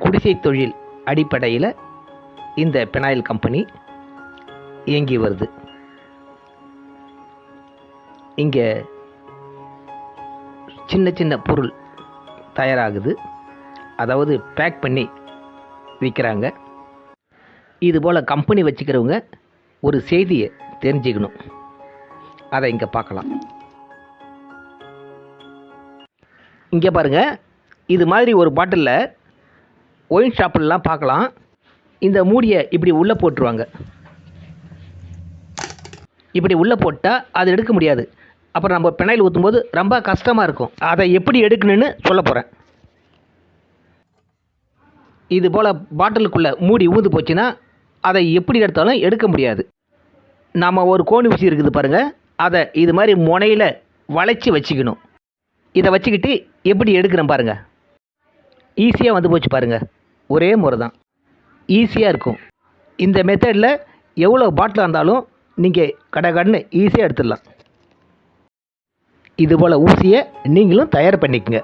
குடிசை தொழில் அடிப்படையில் இந்த பெனாயில் கம்பெனி இயங்கி வருது. இங்கே சின்ன சின்ன பொருள் தயாராகுது, அதாவது பேக் பண்ணி விற்கிறாங்க. இதுபோல் கம்பெனி வச்சுக்கிறவங்க ஒரு செய்தியை தெரிஞ்சுக்கணும், அதை இங்கே பார்க்கலாம். இங்கே பாருங்கள், இது மாதிரி ஒரு பாட்டிலில் ஒயின் ஷாப்பிலலாம் பார்க்கலாம். இந்த மூடியை இப்படி உள்ளே போட்டுருவாங்க. இப்படி உள்ளே போட்டால் அது எடுக்க முடியாது. அப்புறம் நம்ம பெனாயில் ஊற்றும்போது ரொம்ப கஷ்டமாக இருக்கும். அதை எப்படி எடுக்கணும்னு சொல்ல போகிறேன். இது போல் பாட்டிலுக்குள்ளே மூடி ஊந்து போச்சுன்னா அதை எப்படி எடுத்தாலும் எடுக்க முடியாது. நாம் ஒரு கோணி ஊசி இருக்குது பாருங்கள், அதை இது மாதிரி முனையில் வளைச்சி வச்சுக்கணும். இதை வச்சுக்கிட்டு எப்படி எடுக்கிறேன் பாருங்கள், ஈஸியாக வந்து போச்சு பாருங்கள். ஒரே முறை தான், ஈஸியாக இருக்கும். இந்த மெத்தடில் எவ்வளோ பாட்டில் இருந்தாலும் நீங்கள் கடன்னு ஈஸியாக எடுத்துடலாம். இதுபோல் ஊசியை நீங்களும் தயார் பண்ணிக்கங்க.